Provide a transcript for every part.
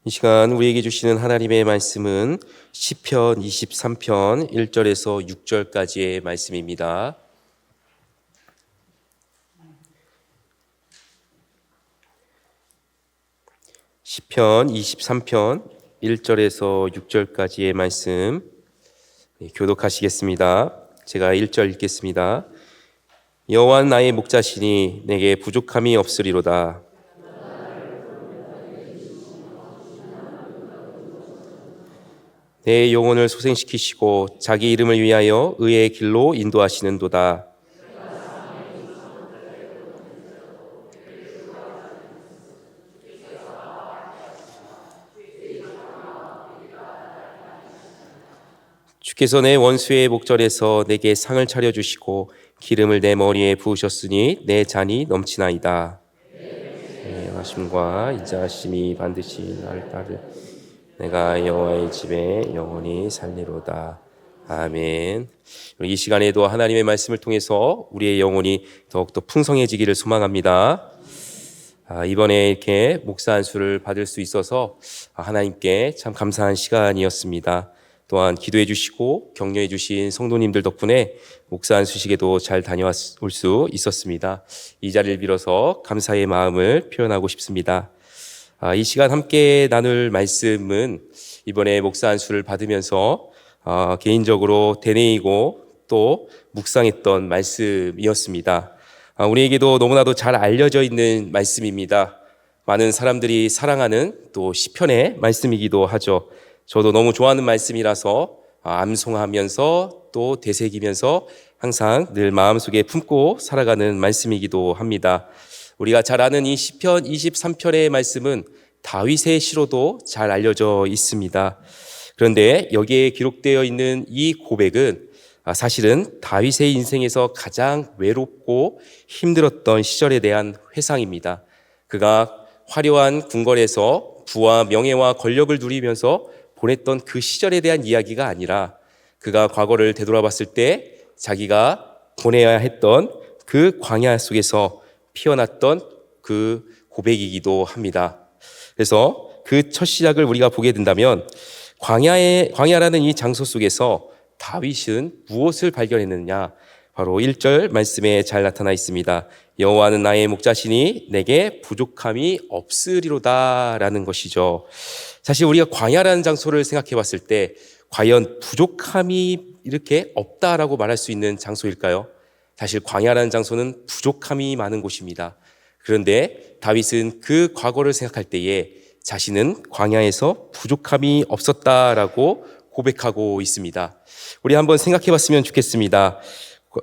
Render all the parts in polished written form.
이 시간 우리에게 주시는 하나님의 말씀은 시편 23편 1절에서 6절까지의 말씀입니다. 시편 23편 1절에서 6절까지의 말씀 교독하시겠습니다. 제가 1절 읽겠습니다. 여호와는 나의 목자시니 내게 부족함이 없으리로다. 내 영혼을 소생시키시고 자기 이름을 위하여 의의 길로 인도하시는도다. 주께서 내 원수의 목전에서 내게 상을 차려주시고 기름을 내 머리에 부으셨으니 내 잔이 넘치나이다. 내 양하심과 인자하심이 반드시 나를 따르 내가 여호와의 집에 영원히 살리로다. 아멘. 이 시간에도 하나님의 말씀을 통해서 우리의 영혼이 더욱더 풍성해지기를 소망합니다. 이번에 이렇게 목사 안수를 받을 수 있어서 하나님께 참 감사한 시간이었습니다. 또한 기도해 주시고 격려해 주신 성도님들 덕분에 목사 안수식에도 잘 다녀올 수 있었습니다. 이 자리를 빌어서 감사의 마음을 표현하고 싶습니다. 이 시간 함께 나눌 말씀은 이번에 목사 안수를 받으면서 개인적으로 되뇌이고 또 묵상했던 말씀이었습니다. 우리에게도 너무나도 잘 알려져 있는 말씀입니다. 많은 사람들이 사랑하는 또 시편의 말씀이기도 하죠. 저도 너무 좋아하는 말씀이라서 암송하면서 또 되새기면서 항상 늘 마음속에 품고 살아가는 말씀이기도 합니다. 우리가 잘 아는 이 시편 23편의 말씀은 다윗의 시로도 잘 알려져 있습니다. 그런데 여기에 기록되어 있는 이 고백은 사실은 다윗의 인생에서 가장 외롭고 힘들었던 시절에 대한 회상입니다. 그가 화려한 궁궐에서 부와 명예와 권력을 누리면서 보냈던 그 시절에 대한 이야기가 아니라 그가 과거를 되돌아봤을 때 자기가 보내야 했던 그 광야 속에서 피어났던 그 고백이기도 합니다. 그래서 그 첫 시작을 우리가 보게 된다면 광야라는 이 장소 속에서 다윗은 무엇을 발견했느냐? 바로 1절 말씀에 잘 나타나 있습니다. 여호와는 나의 목자시니 내게 부족함이 없으리로다 라는 것이죠. 사실 우리가 광야라는 장소를 생각해 봤을 때 과연 부족함이 이렇게 없다라고 말할 수 있는 장소일까요? 사실 광야라는 장소는 부족함이 많은 곳입니다. 그런데 다윗은 그 과거를 생각할 때에 자신은 광야에서 부족함이 없었다라고 고백하고 있습니다. 우리 한번 생각해 봤으면 좋겠습니다.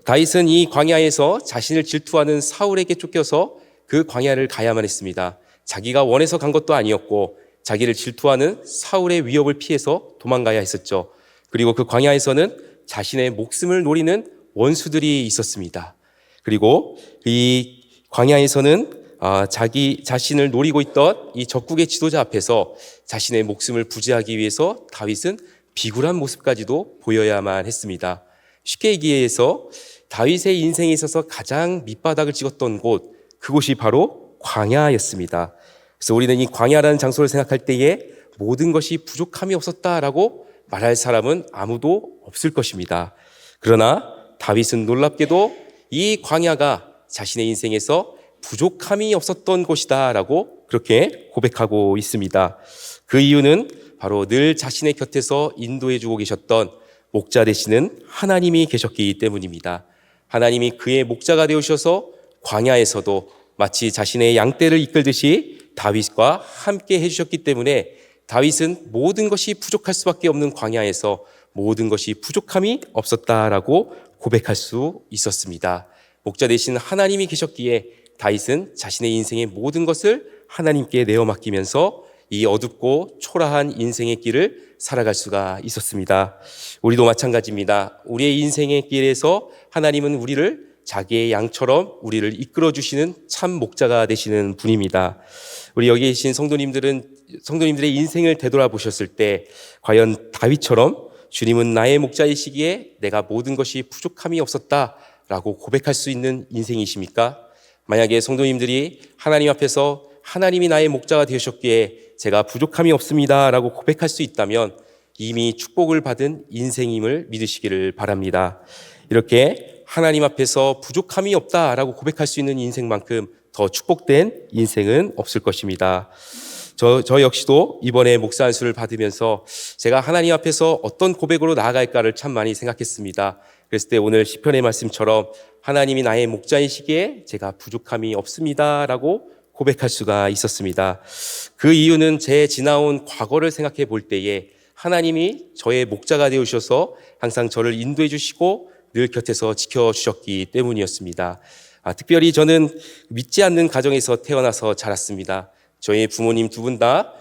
다윗은 이 광야에서 자신을 질투하는 사울에게 쫓겨서 그 광야를 가야만 했습니다. 자기가 원해서 간 것도 아니었고 자기를 질투하는 사울의 위협을 피해서 도망가야 했었죠. 그리고 그 광야에서는 자신의 목숨을 노리는 원수들이 있었습니다. 그리고 이 광야에서는 자기 자신을 노리고 있던 이 적국의 지도자 앞에서 자신의 목숨을 부지하기 위해서 다윗은 비굴한 모습까지도 보여야만 했습니다. 쉽게 얘기해서 다윗의 인생에 있어서 가장 밑바닥을 찍었던 곳, 그곳이 바로 광야였습니다. 그래서 우리는 이 광야라는 장소를 생각할 때에 모든 것이 부족함이 없었다라고 말할 사람은 아무도 없을 것입니다. 그러나 다윗은 놀랍게도 이 광야가 자신의 인생에서 부족함이 없었던 곳이다라고 그렇게 고백하고 있습니다. 그 이유는 바로 늘 자신의 곁에서 인도해주고 계셨던 목자 되시는 하나님이 계셨기 때문입니다. 하나님이 그의 목자가 되어주셔서 광야에서도 마치 자신의 양떼를 이끌듯이 다윗과 함께 해주셨기 때문에 다윗은 모든 것이 부족할 수밖에 없는 광야에서 모든 것이 부족함이 없었다라고 고백할 수 있었습니다. 목자 되신 하나님이 계셨기에 다윗은 자신의 인생의 모든 것을 하나님께 내어 맡기면서 이 어둡고 초라한 인생의 길을 살아갈 수가 있었습니다. 우리도 마찬가지입니다. 우리의 인생의 길에서 하나님은 우리를 자기의 양처럼 우리를 이끌어 주시는 참 목자가 되시는 분입니다. 우리 여기 계신 성도님들의 인생을 되돌아보셨을 때 과연 다윗처럼 주님은 나의 목자이시기에 내가 모든 것이 부족함이 없었다라고 고백할 수 있는 인생이십니까? 만약에 성도님들이 하나님 앞에서 하나님이 나의 목자가 되셨기에 제가 부족함이 없습니다라고 고백할 수 있다면 이미 축복을 받은 인생임을 믿으시기를 바랍니다. 이렇게 하나님 앞에서 부족함이 없다라고 고백할 수 있는 인생만큼 더 축복된 인생은 없을 것입니다. 저 역시도 이번에 목사 안수를 받으면서 제가 하나님 앞에서 어떤 고백으로 나아갈까를 참 많이 생각했습니다. 그랬을 때 오늘 시편의 말씀처럼 하나님이 나의 목자이시기에 제가 부족함이 없습니다라고 고백할 수가 있었습니다. 그 이유는 제 지나온 과거를 생각해 볼 때에 하나님이 저의 목자가 되어주셔서 항상 저를 인도해 주시고 늘 곁에서 지켜주셨기 때문이었습니다. 특별히 저는 믿지 않는 가정에서 태어나서 자랐습니다. 저희 부모님 두 분 다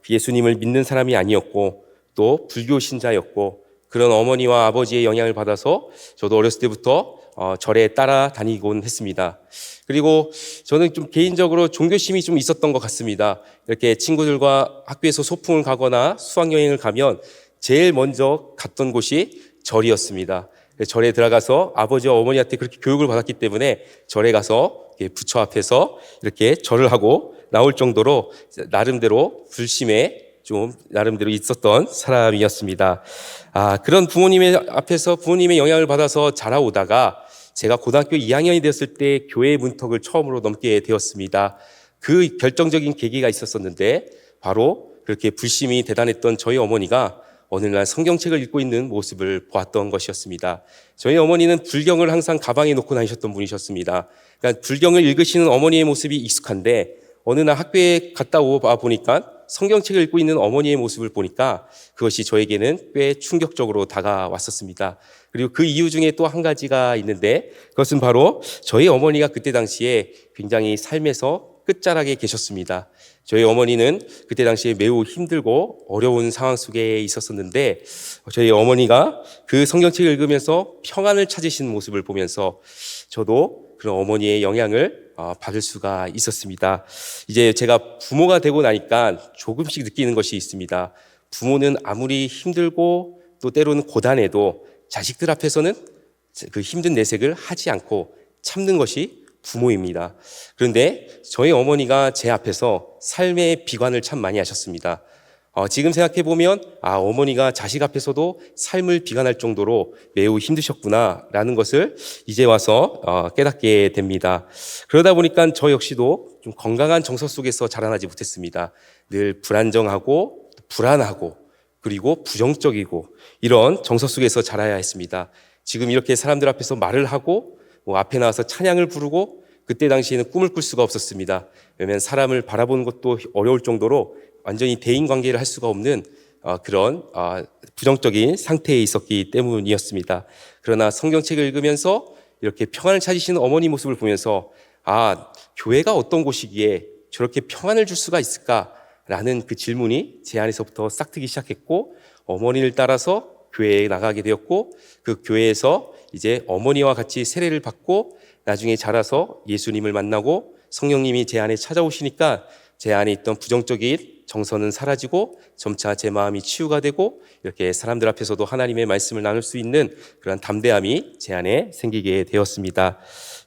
예수님을 믿는 사람이 아니었고 또 불교 신자였고 그런 어머니와 아버지의 영향을 받아서 저도 어렸을 때부터 절에 따라다니곤 했습니다. 그리고 저는 좀 개인적으로 종교심이 좀 있었던 것 같습니다. 이렇게 친구들과 학교에서 소풍을 가거나 수학여행을 가면 제일 먼저 갔던 곳이 절이었습니다. 절에 들어가서 아버지와 어머니한테 그렇게 교육을 받았기 때문에 절에 가서 부처 앞에서 이렇게 절을 하고 나올 정도로 나름대로 불심에 좀 나름대로 있었던 사람이었습니다. 그런 부모님의 앞에서 부모님의 영향을 받아서 자라오다가 제가 고등학교 2학년이 되었을 때 교회의 문턱을 처음으로 넘게 되었습니다. 그 결정적인 계기가 있었었는데 바로 그렇게 불심이 대단했던 저희 어머니가 어느 날 성경책을 읽고 있는 모습을 보았던 것이었습니다. 저희 어머니는 불경을 항상 가방에 놓고 다니셨던 분이셨습니다. 그러니까 불경을 읽으시는 어머니의 모습이 익숙한데 어느 날 학교에 갔다 와 보니까 성경책을 읽고 있는 어머니의 모습을 보니까 그것이 저에게는 꽤 충격적으로 다가왔었습니다. 그리고 그 이유 중에 또 한 가지가 있는데 그것은 바로 저희 어머니가 그때 당시에 굉장히 삶에서 끝자락에 계셨습니다. 저희 어머니는 그때 당시에 매우 힘들고 어려운 상황 속에 있었었는데 저희 어머니가 그 성경책을 읽으면서 평안을 찾으신 모습을 보면서 저도 그런 어머니의 영향을 받을 수가 있었습니다. 이제 제가 부모가 되고 나니까 조금씩 느끼는 것이 있습니다. 부모는 아무리 힘들고 또 때로는 고단해도 자식들 앞에서는 그 힘든 내색을 하지 않고 참는 것이 부모입니다. 그런데 저희 어머니가 제 앞에서 삶의 비관을 참 많이 하셨습니다. 지금 생각해 보면 어머니가 자식 앞에서도 삶을 비관할 정도로 매우 힘드셨구나라는 것을 이제 와서 깨닫게 됩니다. 그러다 보니까 저 역시도 좀 건강한 정서 속에서 자라나지 못했습니다. 늘 불안정하고 불안하고 그리고 부정적이고 이런 정서 속에서 자라야 했습니다. 지금 이렇게 사람들 앞에서 말을 하고 앞에 나와서 찬양을 부르고 그때 당시에는 꿈을 꿀 수가 없었습니다. 왜냐하면 사람을 바라보는 것도 어려울 정도로 완전히 대인관계를 할 수가 없는 그런 부정적인 상태에 있었기 때문이었습니다. 그러나 성경책을 읽으면서 이렇게 평안을 찾으시는 어머니 모습을 보면서 교회가 어떤 곳이기에 저렇게 평안을 줄 수가 있을까라는 그 질문이 제 안에서부터 싹트기 시작했고 어머니를 따라서 교회에 나가게 되었고 그 교회에서 이제 어머니와 같이 세례를 받고 나중에 자라서 예수님을 만나고 성령님이 제 안에 찾아오시니까 제 안에 있던 부정적인 정서는 사라지고 점차 제 마음이 치유가 되고 이렇게 사람들 앞에서도 하나님의 말씀을 나눌 수 있는 그런 담대함이 제 안에 생기게 되었습니다.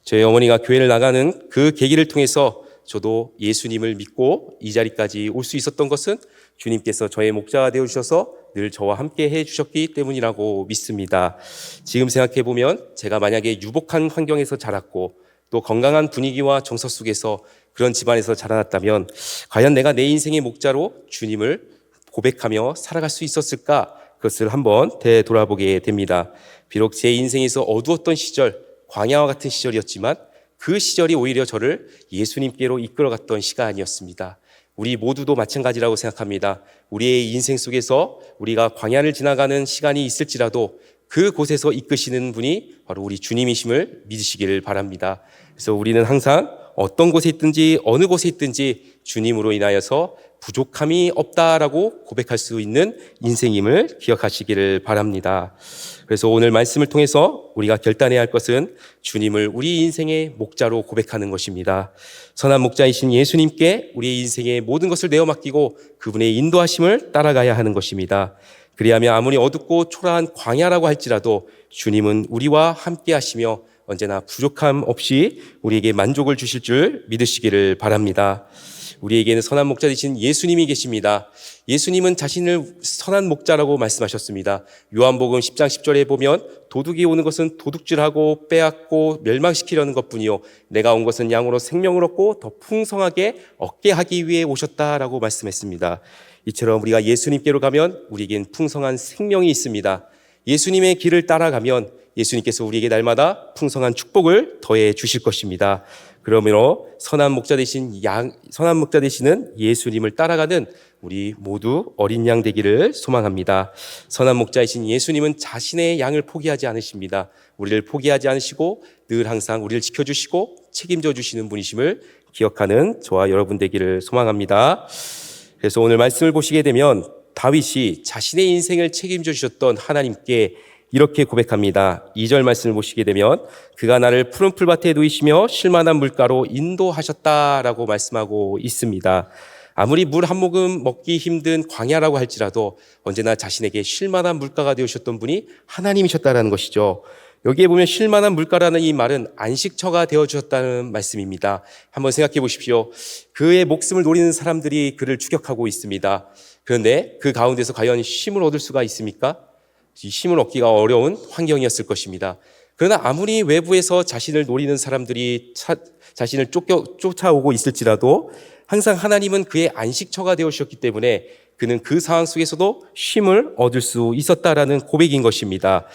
저희 어머니가 교회를 나가는 그 계기를 통해서 저도 예수님을 믿고 이 자리까지 올 수 있었던 것은 주님께서 저의 목자가 되어주셔서 늘 저와 함께 해주셨기 때문이라고 믿습니다. 지금 생각해보면 제가 만약에 유복한 환경에서 자랐고 또 건강한 분위기와 정서 속에서 그런 집안에서 자라났다면 과연 내가 내 인생의 목자로 주님을 고백하며 살아갈 수 있었을까? 그것을 한번 되돌아보게 됩니다. 비록 제 인생에서 어두웠던 시절, 광야와 같은 시절이었지만 그 시절이 오히려 저를 예수님께로 이끌어갔던 시간이었습니다. 우리 모두도 마찬가지라고 생각합니다. 우리의 인생 속에서 우리가 광야를 지나가는 시간이 있을지라도 그곳에서 이끄시는 분이 바로 우리 주님이심을 믿으시기를 바랍니다. 그래서 우리는 항상 어떤 곳에 있든지 어느 곳에 있든지 주님으로 인하여서 부족함이 없다라고 고백할 수 있는 인생임을 기억하시기를 바랍니다. 그래서 오늘 말씀을 통해서 우리가 결단해야 할 것은 주님을 우리 인생의 목자로 고백하는 것입니다. 선한 목자이신 예수님께 우리의 인생의 모든 것을 내어 맡기고 그분의 인도하심을 따라가야 하는 것입니다. 그리하면 아무리 어둡고 초라한 광야라고 할지라도 주님은 우리와 함께 하시며 언제나 부족함 없이 우리에게 만족을 주실 줄 믿으시기를 바랍니다. 우리에게는 선한 목자 되신 예수님이 계십니다. 예수님은 자신을 선한 목자라고 말씀하셨습니다. 요한복음 10장 10절에 보면 도둑이 오는 것은 도둑질하고 빼앗고 멸망시키려는 것뿐이요 내가 온 것은 양으로 생명을 얻고 더 풍성하게 얻게 하기 위해 오셨다라고 말씀했습니다. 이처럼 우리가 예수님께로 가면 우리에겐 풍성한 생명이 있습니다. 예수님의 길을 따라가면 예수님께서 우리에게 날마다 풍성한 축복을 더해 주실 것입니다. 그러므로 선한 목자 되시는 예수님을 따라가는 우리 모두 어린 양 되기를 소망합니다. 선한 목자이신 예수님은 자신의 양을 포기하지 않으십니다. 우리를 포기하지 않으시고 늘 항상 우리를 지켜주시고 책임져 주시는 분이심을 기억하는 저와 여러분 되기를 소망합니다. 그래서 오늘 말씀을 보시게 되면 다윗이 자신의 인생을 책임져 주셨던 하나님께 이렇게 고백합니다. 2절 말씀을 보시게 되면 그가 나를 푸른 풀밭에 누이시며 쉴만한 물가로 인도하셨다라고 말씀하고 있습니다. 아무리 물 한 모금 먹기 힘든 광야라고 할지라도 언제나 자신에게 쉴만한 물가가 되어주셨던 분이 하나님이셨다라는 것이죠. 여기에 보면 쉴만한 물가라는 이 말은 안식처가 되어주셨다는 말씀입니다. 한번 생각해 보십시오. 그의 목숨을 노리는 사람들이 그를 추격하고 있습니다. 그런데 그 가운데서 과연 쉼을 얻을 수가 있습니까? 이 쉼을 얻기가 어려운 환경이었을 것입니다. 그러나 아무리 외부에서 자신을 노리는 사람들이 자신을 쫓아오고 있을지라도 항상 하나님은 그의 안식처가 되어주셨기 때문에 그는 그 상황 속에서도 쉼을 얻을 수 있었다라는 고백인 것입니다.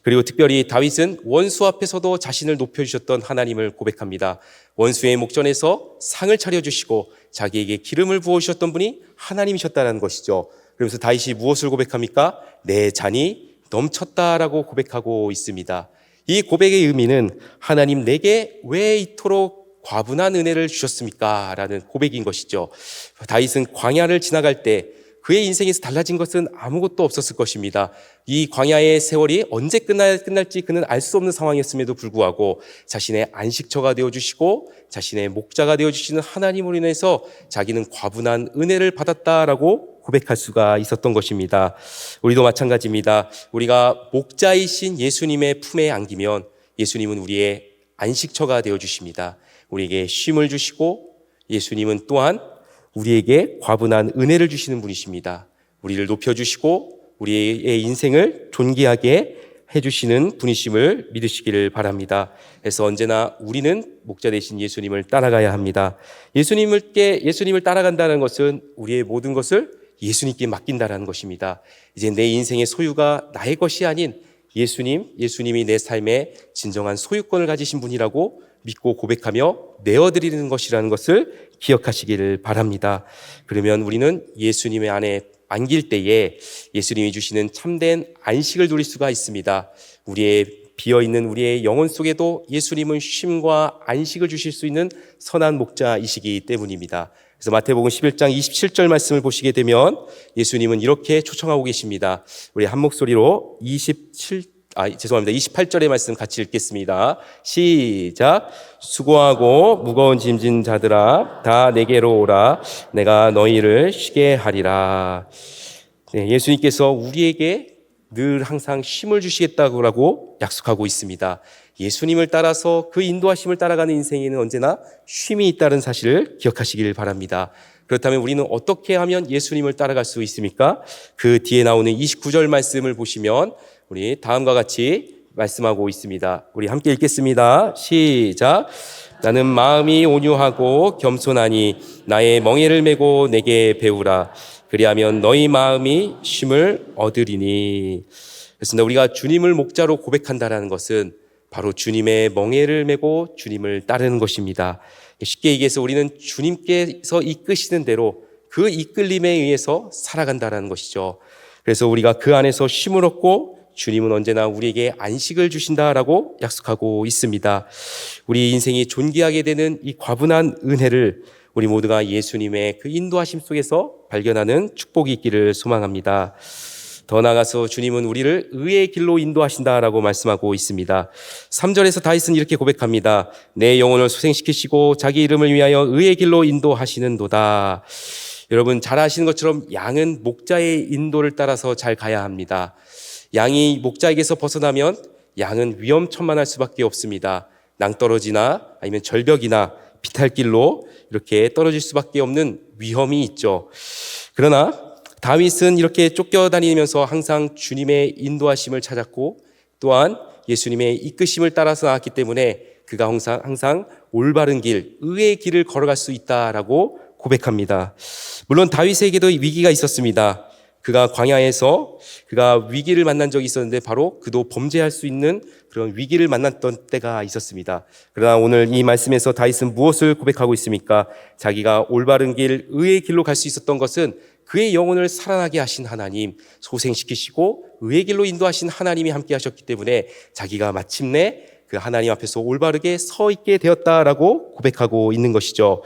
그리고 특별히 다윗은 원수 앞에서도 자신을 높여주셨던 하나님을 고백합니다. 원수의 목전에서 상을 차려주시고 자기에게 기름을 부어주셨던 분이 하나님이셨다는 것이죠. 그러면서 다윗이 무엇을 고백합니까? 내 잔이 넘쳤다라고 고백하고 있습니다. 이 고백의 의미는 하나님 내게 왜 이토록 과분한 은혜를 주셨습니까? 라는 고백인 것이죠. 다윗은 광야를 지나갈 때 그의 인생에서 달라진 것은 아무것도 없었을 것입니다. 이 광야의 세월이 언제 끝날지 그는 알 수 없는 상황이었음에도 불구하고 자신의 안식처가 되어주시고 자신의 목자가 되어주시는 하나님으로 인해서 자기는 과분한 은혜를 받았다라고 고백할 수가 있었던 것입니다. 우리도 마찬가지입니다. 우리가 목자이신 예수님의 품에 안기면 예수님은 우리의 안식처가 되어주십니다. 우리에게 쉼을 주시고 예수님은 또한 우리에게 과분한 은혜를 주시는 분이십니다. 우리를 높여주시고 우리의 인생을 존귀하게 해주시는 분이심을 믿으시기를 바랍니다. 그래서 언제나 우리는 목자 되신 예수님을 따라가야 합니다. 예수님을 따라간다는 것은 우리의 모든 것을 예수님께 맡긴다라는 것입니다. 이제 내 인생의 소유가 나의 것이 아닌 예수님이 내 삶의 진정한 소유권을 가지신 분이라고 믿고 고백하며 내어드리는 것이라는 것을 기억하시기를 바랍니다. 그러면 우리는 예수님의 안에 안길 때에 예수님이 주시는 참된 안식을 누릴 수가 있습니다. 비어있는 우리의 영혼 속에도 예수님은 쉼과 안식을 주실 수 있는 선한 목자이시기 때문입니다. 그래서 마태복음 11장 27절 말씀을 보시게 되면 예수님은 이렇게 초청하고 계십니다. 우리 한 목소리로 28절의 말씀 같이 읽겠습니다. 시작. 수고하고 무거운 짐진 자들아 다 내게로 오라. 내가 너희를 쉬게 하리라. 네, 예수님께서 우리에게 늘 항상 쉼을 주시겠다고 약속하고 있습니다. 예수님을 따라서 그 인도하심을 따라가는 인생에는 언제나 쉼이 있다는 사실을 기억하시길 바랍니다. 그렇다면 우리는 어떻게 하면 예수님을 따라갈 수 있습니까? 그 뒤에 나오는 29절 말씀을 보시면 우리 다음과 같이 말씀하고 있습니다. 우리 함께 읽겠습니다. 시작. 나는 마음이 온유하고 겸손하니 나의 멍에를 메고 내게 배우라. 그리하면 너희 마음이 쉼을 얻으리니. 그렇습니다. 우리가 주님을 목자로 고백한다는 것은 바로 주님의 멍에를 메고 주님을 따르는 것입니다. 쉽게 얘기해서 우리는 주님께서 이끄시는 대로 그 이끌림에 의해서 살아간다는 것이죠. 그래서 우리가 그 안에서 쉼을 얻고 주님은 언제나 우리에게 안식을 주신다라고 약속하고 있습니다. 우리 인생이 존귀하게 되는 이 과분한 은혜를 우리 모두가 예수님의 그 인도하심 속에서 발견하는 축복이 있기를 소망합니다. 더 나아가서 주님은 우리를 의의 길로 인도하신다라고 말씀하고 있습니다. 3절에서 다윗은 이렇게 고백합니다. 내 영혼을 소생시키시고 자기 이름을 위하여 의의 길로 인도하시는도다. 여러분 잘 아시는 것처럼 양은 목자의 인도를 따라서 잘 가야 합니다. 양이 목자에게서 벗어나면 양은 위험천만할 수밖에 없습니다. 낭떠러지나 아니면 절벽이나 비탈길로 이렇게 떨어질 수밖에 없는 위험이 있죠. 그러나 다윗은 이렇게 쫓겨다니면서 항상 주님의 인도하심을 찾았고 또한 예수님의 이끄심을 따라서 나왔기 때문에 그가 항상 올바른 길, 의의 길을 걸어갈 수 있다라고 고백합니다. 물론 다윗에게도 위기가 있었습니다. 그가 광야에서 그가 위기를 만난 적이 있었는데 바로 그도 범죄할 수 있는 그런 위기를 만났던 때가 있었습니다. 그러나 오늘 이 말씀에서 다윗은 무엇을 고백하고 있습니까? 자기가 올바른 길, 의의 길로 갈 수 있었던 것은 그의 영혼을 살아나게 하신 하나님, 소생시키시고 의의 길로 인도하신 하나님이 함께 하셨기 때문에 자기가 마침내 그 하나님 앞에서 올바르게 서 있게 되었다라고 고백하고 있는 것이죠.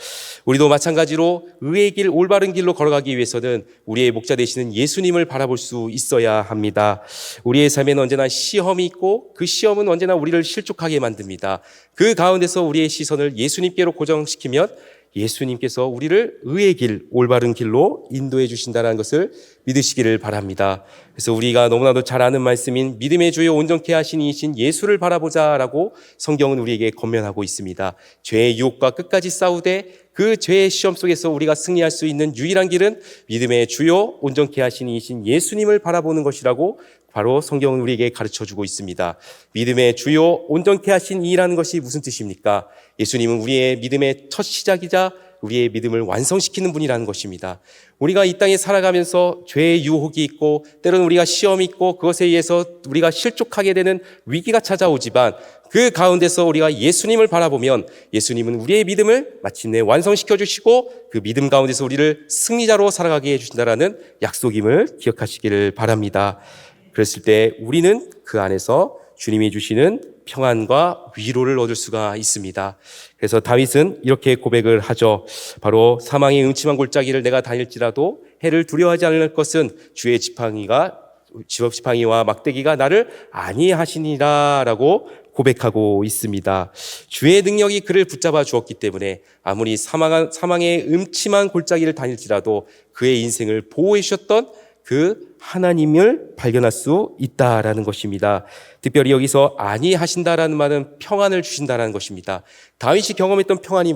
우리도 마찬가지로 의의 길, 올바른 길로 걸어가기 위해서는 우리의 목자 되시는 예수님을 바라볼 수 있어야 합니다. 우리의 삶에는 언제나 시험이 있고 그 시험은 언제나 우리를 실족하게 만듭니다. 그 가운데서 우리의 시선을 예수님께로 고정시키면 예수님께서 우리를 의의 길, 올바른 길로 인도해 주신다는 것을 믿으시기를 바랍니다. 그래서 우리가 너무나도 잘 아는 말씀인 믿음의 주요 온전케 하신 이신 예수를 바라보자라고 성경은 우리에게 권면하고 있습니다. 죄의 유혹과 끝까지 싸우되 그 죄의 시험 속에서 우리가 승리할 수 있는 유일한 길은 믿음의 주요 온전케 하신 이신 예수님을 바라보는 것이라고 바로 성경은 우리에게 가르쳐주고 있습니다. 믿음의 주요 온전케 하신 이라는 것이 무슨 뜻입니까? 예수님은 우리의 믿음의 첫 시작이자 우리의 믿음을 완성시키는 분이라는 것입니다. 우리가 이 땅에 살아가면서 죄의 유혹이 있고 때로는 우리가 시험이 있고 그것에 의해서 우리가 실족하게 되는 위기가 찾아오지만 그 가운데서 우리가 예수님을 바라보면 예수님은 우리의 믿음을 마침내 완성시켜 주시고 그 믿음 가운데서 우리를 승리자로 살아가게 해주신다라는 약속임을 기억하시기를 바랍니다. 그랬을 때 우리는 그 안에서 주님이 주시는 평안과 위로를 얻을 수가 있습니다. 그래서 다윗은 이렇게 고백을 하죠. 바로 사망의 음침한 골짜기를 내가 다닐지라도 해를 두려워하지 않을 것은 주의 지팡이와 막대기가 나를 안위하시니라 라고 고백하고 있습니다. 주의 능력이 그를 붙잡아 주었기 때문에 아무리 사망의 음침한 골짜기를 다닐지라도 그의 인생을 보호해 주셨던 그 하나님을 발견할 수 있다라는 것입니다. 특별히 여기서 안위하신다라는 말은 평안을 주신다라는 것입니다. 다윗이 경험했던 평안이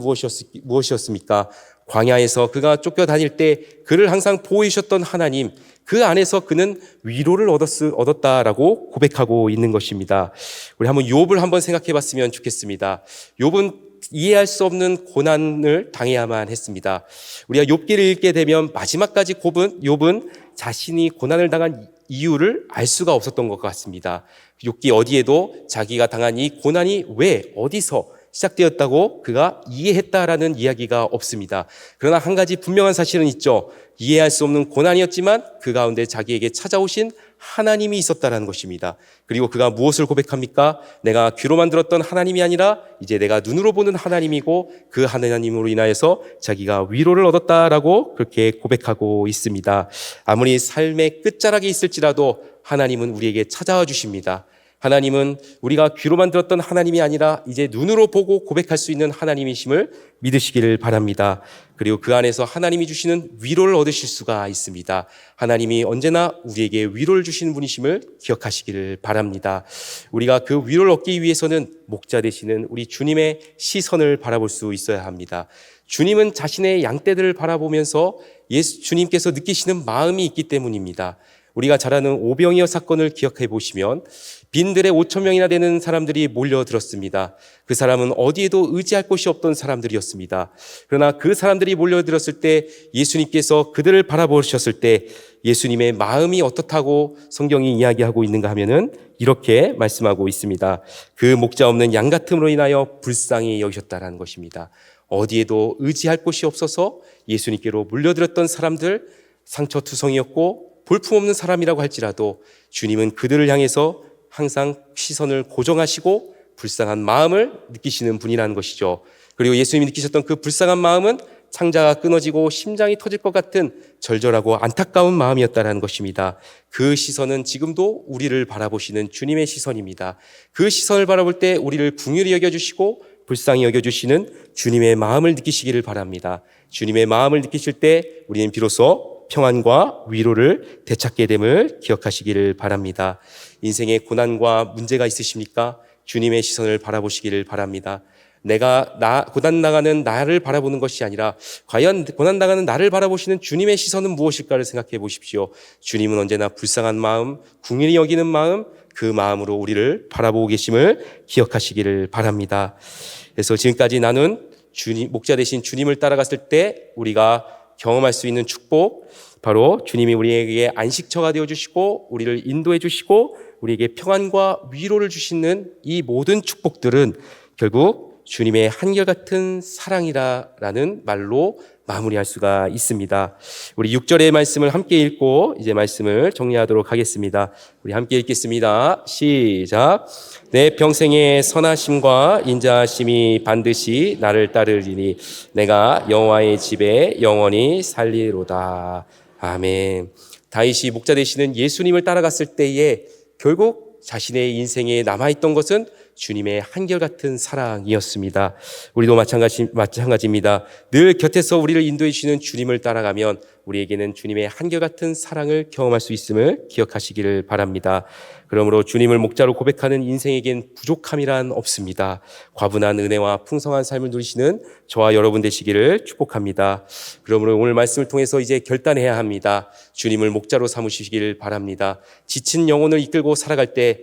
무엇이었습니까? 광야에서 그가 쫓겨다닐 때 그를 항상 보호해 주셨던 하나님, 그 안에서 그는 위로를 얻었다라고 고백하고 있는 것입니다. 우리 한번 욥을 한번 생각해 봤으면 좋겠습니다. 욥은 이해할 수 없는 고난을 당해야만 했습니다. 우리가 욥기를 읽게 되면 마지막까지 욥은 자신이 고난을 당한 이유를 알 수가 없었던 것 같습니다. 욥기 어디에도 자기가 당한 이 고난이 왜 어디서 시작되었다고 그가 이해했다라는 이야기가 없습니다. 그러나 한 가지 분명한 사실은 있죠. 이해할 수 없는 고난이었지만 그 가운데 자기에게 찾아오신 하나님이 있었다라는 것입니다. 그리고 그가 무엇을 고백합니까? 내가 귀로만 들었던 하나님이 아니라 이제 내가 눈으로 보는 하나님이고 그 하나님으로 인하여서 자기가 위로를 얻었다라고 그렇게 고백하고 있습니다. 아무리 삶의 끝자락에 있을지라도 하나님은 우리에게 찾아와 주십니다. 하나님은 우리가 귀로만 들었던 하나님이 아니라 이제 눈으로 보고 고백할 수 있는 하나님이심을 믿으시기를 바랍니다. 그리고 그 안에서 하나님이 주시는 위로를 얻으실 수가 있습니다. 하나님이 언제나 우리에게 위로를 주시는 분이심을 기억하시기를 바랍니다. 우리가 그 위로를 얻기 위해서는 목자 되시는 우리 주님의 시선을 바라볼 수 있어야 합니다. 주님은 자신의 양떼들을 바라보면서 주님께서 느끼시는 마음이 있기 때문입니다. 우리가 잘 아는 오병이어 사건을 기억해 보시면 빈들에 5,000명이나 되는 사람들이 몰려들었습니다. 그 사람은 어디에도 의지할 곳이 없던 사람들이었습니다. 그러나 그 사람들이 몰려들었을 때 예수님께서 그들을 바라보셨을 때 예수님의 마음이 어떻다고 성경이 이야기하고 있는가 하면은 이렇게 말씀하고 있습니다. 그 목자 없는 양 같음으로 인하여 불쌍히 여기셨다라는 것입니다. 어디에도 의지할 곳이 없어서 예수님께로 몰려들었던 사람들, 상처투성이었고 볼품없는 사람이라고 할지라도 주님은 그들을 향해서 항상 시선을 고정하시고 불쌍한 마음을 느끼시는 분이라는 것이죠. 그리고 예수님이 느끼셨던 그 불쌍한 마음은 창자가 끊어지고 심장이 터질 것 같은 절절하고 안타까운 마음이었다는 것입니다. 그 시선은 지금도 우리를 바라보시는 주님의 시선입니다. 그 시선을 바라볼 때 우리를 긍휼히 여겨주시고 불쌍히 여겨주시는 주님의 마음을 느끼시기를 바랍니다. 주님의 마음을 느끼실 때 우리는 비로소 평안과 위로를 되찾게 됨을 기억하시기를 바랍니다. 인생에 고난과 문제가 있으십니까? 주님의 시선을 바라보시기를 바랍니다. 고난당하는 나를 바라보는 것이 아니라 과연 고난당하는 나를 바라보시는 주님의 시선은 무엇일까를 생각해 보십시오. 주님은 언제나 불쌍한 마음, 긍휼히 여기는 마음, 그 마음으로 우리를 바라보고 계심을 기억하시기를 바랍니다. 그래서 지금까지 나는 목자 되신 주님을 따라갔을 때 우리가 경험할 수 있는 축복, 바로 주님이 우리에게 안식처가 되어주시고 우리를 인도해 주시고 우리에게 평안과 위로를 주시는 이 모든 축복들은 결국 주님의 한결같은 사랑이라는 말로 마무리할 수가 있습니다. 우리 6절의 말씀을 함께 읽고 이제 말씀을 정리하도록 하겠습니다. 우리 함께 읽겠습니다. 시작. 내 평생의 선하심과 인자하심이 반드시 나를 따르리니 내가 여호와의 집에 영원히 살리로다. 아멘. 다윗이 목자 되시는 예수님을 따라갔을 때에 결국 자신의 인생에 남아있던 것은 주님의 한결같은 사랑이었습니다. 우리도 마찬가지입니다. 늘 곁에서 우리를 인도해 주시는 주님을 따라가면 우리에게는 주님의 한결같은 사랑을 경험할 수 있음을 기억하시기를 바랍니다. 그러므로 주님을 목자로 고백하는 인생에겐 부족함이란 없습니다. 과분한 은혜와 풍성한 삶을 누리시는 저와 여러분 되시기를 축복합니다. 그러므로 오늘 말씀을 통해서 이제 결단해야 합니다. 주님을 목자로 삼으시기를 바랍니다. 지친 영혼을 이끌고 살아갈 때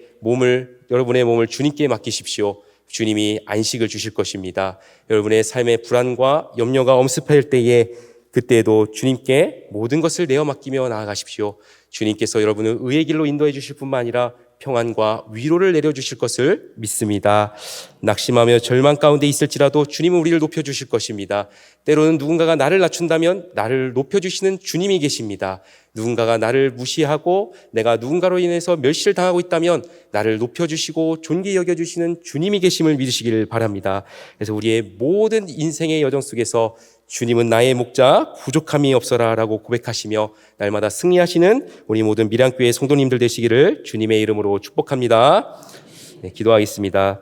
여러분의 몸을 주님께 맡기십시오. 주님이 안식을 주실 것입니다. 여러분의 삶의 불안과 염려가 엄습할 때에 그때에도 주님께 모든 것을 내어 맡기며 나아가십시오. 주님께서 여러분을 의의 길로 인도해 주실 뿐만 아니라 평안과 위로를 내려주실 것을 믿습니다. 낙심하며 절망 가운데 있을지라도 주님은 우리를 높여주실 것입니다. 때로는 누군가가 나를 낮춘다면 나를 높여주시는 주님이 계십니다. 누군가가 나를 무시하고 내가 누군가로 인해서 멸시를 당하고 있다면 나를 높여주시고 존귀 여겨주시는 주님이 계심을 믿으시기를 바랍니다. 그래서 우리의 모든 인생의 여정 속에서 주님은 나의 목자, 부족함이 없어라 라고 고백하시며 날마다 승리하시는 우리 모든 밀양교회 성도님들 되시기를 주님의 이름으로 축복합니다. 네, 기도하겠습니다.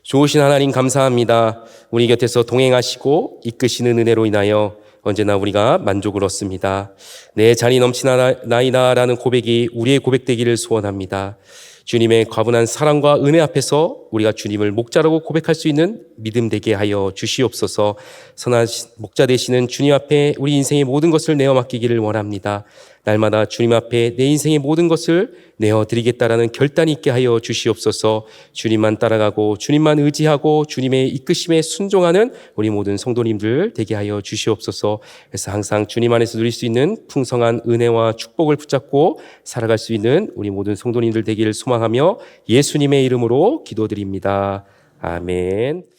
좋으신 하나님 감사합니다. 우리 곁에서 동행하시고 이끄시는 은혜로 인하여 언제나 우리가 만족을 얻습니다. 내 잔이 넘치나이다 라는 고백이 우리의 고백되기를 소원합니다. 주님의 과분한 사랑과 은혜 앞에서 우리가 주님을 목자라고 고백할 수 있는 믿음 되게 하여 주시옵소서. 선한 목자 되시는 주님 앞에 우리 인생의 모든 것을 내어 맡기기를 원합니다. 날마다 주님 앞에 내 인생의 모든 것을 내어드리겠다라는 결단이 있게 하여 주시옵소서. 주님만 따라가고 주님만 의지하고 주님의 이끄심에 순종하는 우리 모든 성도님들 되게 하여 주시옵소서. 그래서 항상 주님 안에서 누릴 수 있는 풍성한 은혜와 축복을 붙잡고 살아갈 수 있는 우리 모든 성도님들 되기를 소망하며 예수님의 이름으로 기도드립니다. 아멘.